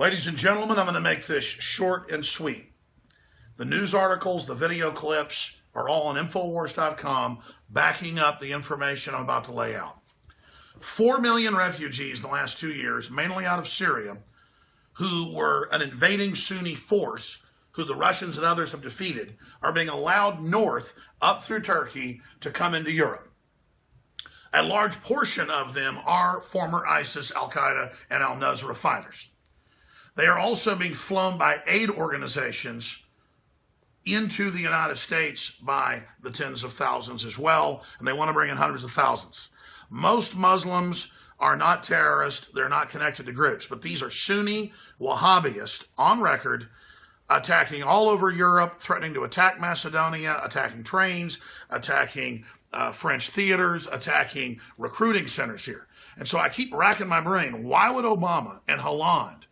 Ladies and gentlemen, I'm going to make this short and sweet. The news articles, the video clips are all on Infowars.com backing up the information I'm about to lay out. 4 million refugees in the last 2 years, mainly out of Syria, who were an invading Sunni force, who the Russians and others have defeated, are being allowed north up through Turkey to come into Europe. A large portion of them are former ISIS, Al-Qaeda, and al-Nusra fighters. They are also being flown by aid organizations into the United States by the tens of thousands as well, and they want to bring in hundreds of thousands. Most Muslims are not terrorists. They're not connected to groups, but these are Sunni Wahhabists on record attacking all over Europe, threatening to attack Macedonia, attacking trains, attacking French theaters, attacking recruiting centers here. And so I keep racking my brain. Why would Obama and Hollande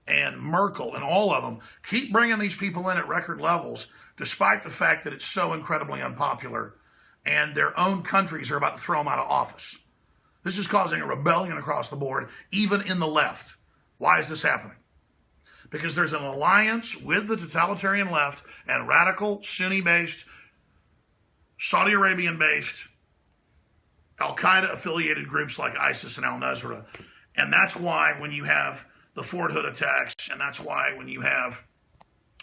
and Merkel and all of them keep bringing these people in at record levels, despite the fact that it's so incredibly unpopular and their own countries are about to throw them out of office? This is causing a rebellion across the board, even in the left. Why is this happening? Because there's an alliance with the totalitarian left and radical Sunni-based, Saudi Arabian-based, Al-Qaeda affiliated groups like ISIS and al-Nusra. And that's why when you have the Fort Hood attacks, and that's why when you have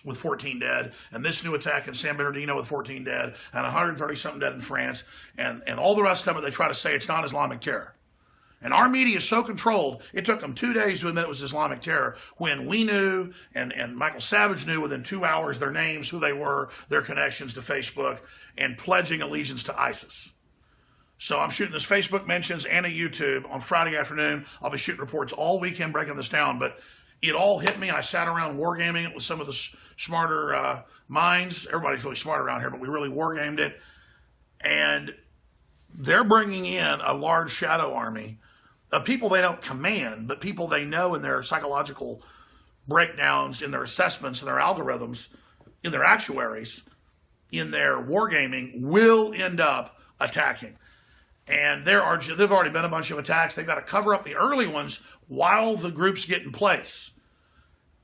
with 14 dead, and this new attack in San Bernardino with 14 dead, and 130-something dead in France, and all the rest of it, they try to say it's not Islamic terror. And our media is so controlled, it took them 2 days to admit it was Islamic terror, when we knew, and Michael Savage knew within 2 hours their names, who they were, their connections to Facebook, and pledging allegiance to ISIS. So I'm shooting this Facebook mentions and a YouTube on Friday afternoon. I'll be shooting reports all weekend breaking this down, but it all hit me. I sat around wargaming it with some of the smarter minds. Everybody's really smart around here, but we really wargamed it. And they're bringing in a large shadow army of people they don't command, but people they know in their psychological breakdowns, in their assessments, in their algorithms, in their actuaries, in their wargaming, will end up attacking. And there've already been a bunch of attacks. They've got to cover up the early ones while the groups get in place.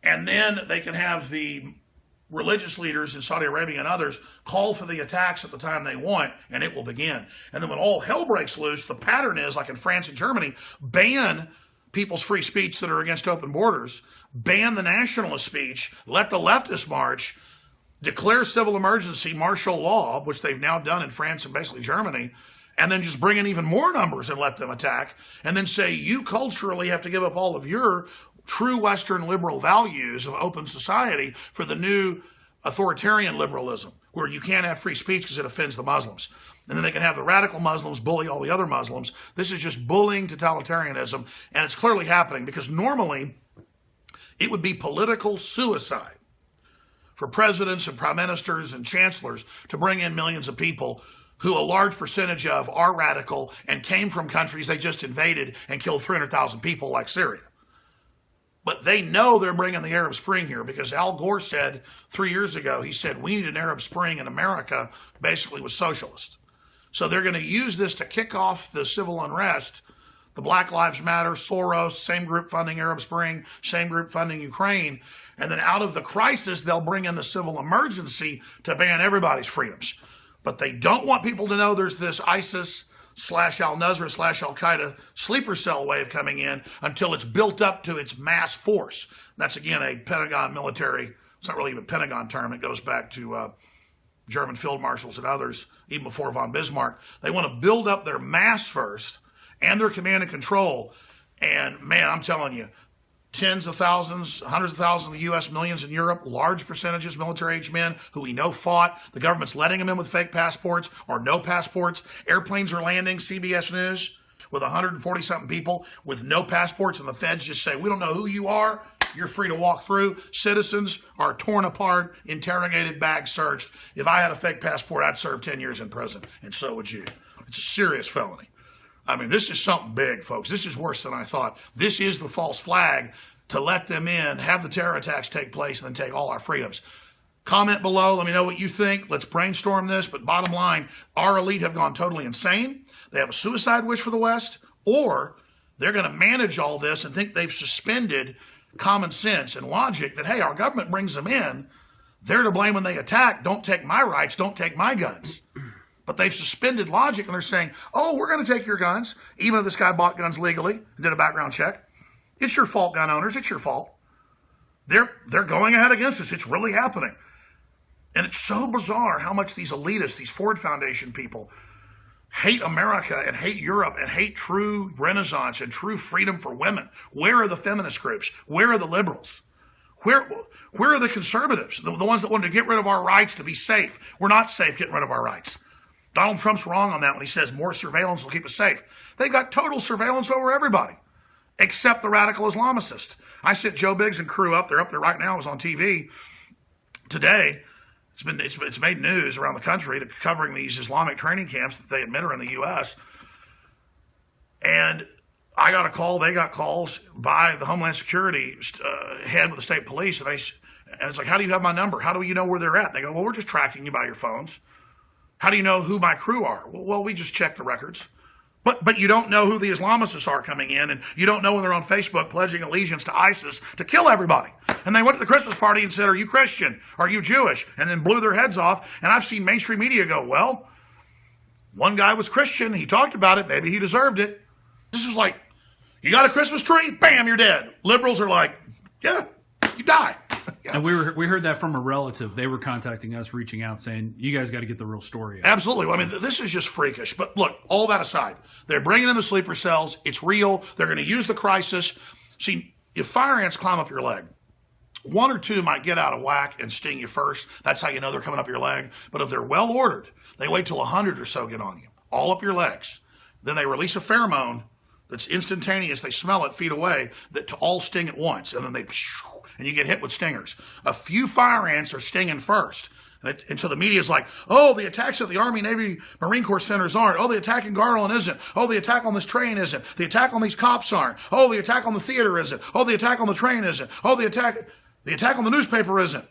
And then they can have the religious leaders in Saudi Arabia and others call for the attacks at the time they want, and it will begin. And then when all hell breaks loose, the pattern is, like in France and Germany, ban people's free speech that are against open borders, ban the nationalist speech, let the leftists march, declare civil emergency, martial law, which they've now done in France and basically Germany, and then just bring in even more numbers and let them attack, and then say you culturally have to give up all of your true Western liberal values of open society for the new authoritarian liberalism, where you can't have free speech because it offends the Muslims. And then they can have the radical Muslims bully all the other Muslims. This is just bullying totalitarianism, and it's clearly happening because normally it would be political suicide for presidents and prime ministers and chancellors to bring in millions of people who a large percentage of are radical and came from countries they just invaded and killed 300,000 people like Syria. But they know they're bringing the Arab Spring here because Al Gore said 3 years ago, he said, we need an Arab Spring in America, basically with socialists. So they're going to use this to kick off the civil unrest, the Black Lives Matter, Soros, same group funding Arab Spring, same group funding Ukraine. And then out of the crisis, they'll bring in the civil emergency to ban everybody's freedoms. But they don't want people to know there's this ISIS / al-Nusra / al-Qaeda sleeper cell wave coming in until it's built up to its mass force. That's, again, a Pentagon military, it's not really even a Pentagon term. It goes back to German field marshals and others, even before von Bismarck. They want to build up their mass first and their command and control. And, man, I'm telling you, tens of thousands, hundreds of thousands in the U.S., millions in Europe, large percentages military-aged men who we know fought. The government's letting them in with fake passports or no passports. Airplanes are landing, CBS News, with 140-something people with no passports, and the feds just say, we don't know who you are. You're free to walk through. Citizens are torn apart, interrogated, bags searched. If I had a fake passport, I'd serve 10 years in prison, and so would you. It's a serious felony. I mean, this is something big, folks. This is worse than I thought. This is the false flag to let them in, have the terror attacks take place, and then take all our freedoms. Comment below. Let me know what you think. Let's brainstorm this. But bottom line, our elite have gone totally insane. They have a suicide wish for the West, or they're going to manage all this and think they've suspended common sense and logic that, hey, our government brings them in. They're to blame when they attack. Don't take my rights. Don't take my guns. But they've suspended logic and they're saying, oh, we're going to take your guns, even if this guy bought guns legally and did a background check. It's your fault, gun owners. It's your fault. They're going ahead against us. It's really happening. And it's so bizarre how much these elitists, these Ford Foundation people, hate America and hate Europe and hate true renaissance and true freedom for women. Where are the feminist groups? Where are the liberals? Where are the conservatives? The ones that wanted to get rid of our rights to be safe. We're not safe getting rid of our rights. Donald Trump's wrong on that when he says more surveillance will keep us safe. They've got total surveillance over everybody, except the radical Islamicists. I sent Joe Biggs and crew up there right now. It was on TV today. It's made news around the country covering these Islamic training camps that they admit are in the U.S. And I got a call. They got calls by the Homeland Security head with the state police. And it's like, how do you have my number? How do you know where they're at? They go, well, we're just tracking you by your phones. How do you know who my crew are? Well, we just check the records. But you don't know who the Islamicists are coming in, and you don't know when they're on Facebook pledging allegiance to ISIS to kill everybody. And they went to the Christmas party and said, are you Christian? Are you Jewish? And then blew their heads off. And I've seen mainstream media go, well, one guy was Christian. He talked about it. Maybe he deserved it. This is like, you got a Christmas tree? Bam, you're dead. Liberals are like, yeah, you die. Yeah. And we heard that from a relative. They were contacting us, reaching out, saying, you guys got to get the real story out. Absolutely. I mean, this is just freakish. But look, all that aside, they're bringing in the sleeper cells. It's real. They're going to use the crisis. See, if fire ants climb up your leg, one or two might get out of whack and sting you first. That's how you know they're coming up your leg. But if they're well ordered, they wait till 100 or so get on you, all up your legs. Then they release a pheromone that's instantaneous. They smell it feet away that to all sting at once. And then and you get hit with stingers. A few fire ants are stinging first. And so the media is like, oh, the attacks at the Army, Navy, Marine Corps centers aren't. Oh, the attack in Garland isn't. Oh, the attack on this train isn't. The attack on these cops aren't. Oh, the attack on the theater isn't. Oh, the attack on the train isn't. Oh, the attack on the newspaper isn't.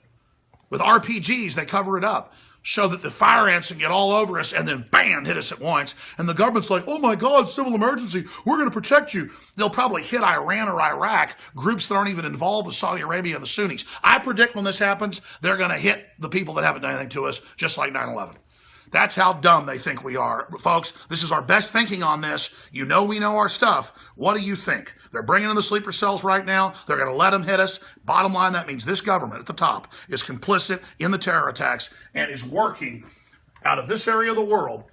With RPGs, they cover it up so that the fire ants can get all over us and then bam, hit us at once. And the government's like, oh my God, civil emergency, we're going to protect you. They'll probably hit Iran or Iraq, groups that aren't even involved with Saudi Arabia and the Sunnis. I predict when this happens, they're going to hit the people that haven't done anything to us, just like 9/11. That's how dumb they think we are. Folks, this is our best thinking on this. You know we know our stuff. What do you think? They're bringing in the sleeper cells right now. They're going to let them hit us. Bottom line, that means this government at the top is complicit in the terror attacks and is working out of this area of the world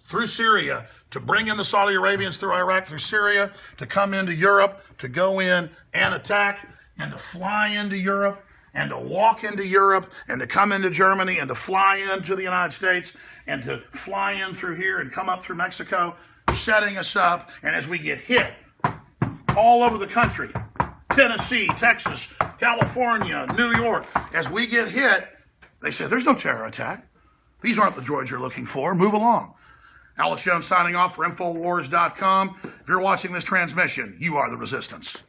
through Syria to bring in the Saudi Arabians through Iraq, through Syria, to come into Europe, to go in and attack, and to fly into Europe, and to walk into Europe, and to come into Germany, and to fly into the United States, and to fly in through here and come up through Mexico, setting us up. And as we get hit all over the country, Tennessee, Texas, California, New York, as we get hit, they say, there's no terror attack. These aren't the droids you're looking for. Move along. Alex Jones signing off for Infowars.com. If you're watching this transmission, you are the resistance.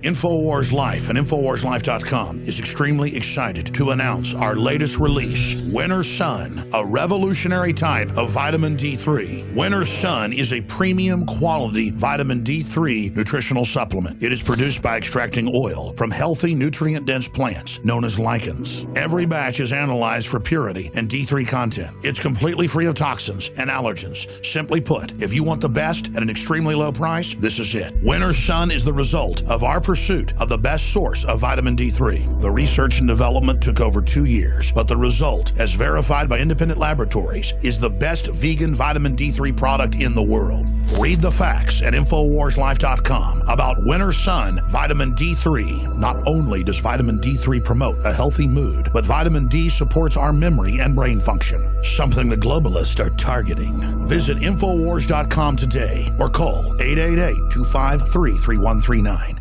InfoWars Life and InfoWarsLife.com is extremely excited to announce our latest release, Winter Sun, a revolutionary type of vitamin D3. Winter Sun is a premium quality vitamin D3 nutritional supplement. It is produced by extracting oil from healthy, nutrient-dense plants known as lichens. Every batch is analyzed for purity and D3 content. It's completely free of toxins and allergens. Simply put, if you want the best at an extremely low price, this is it. Winter Sun is the result of our pursuit of the best source of vitamin D3. The research and development took over 2 years, but the result, as verified by independent laboratories, is the best vegan vitamin D3 product in the world. Read the facts at InfoWarsLife.com about Winter Sun Vitamin D3. Not only does vitamin D3 promote a healthy mood, but vitamin D supports our memory and brain function, something the globalists are targeting. Visit InfoWars.com today or call 888-253-3139.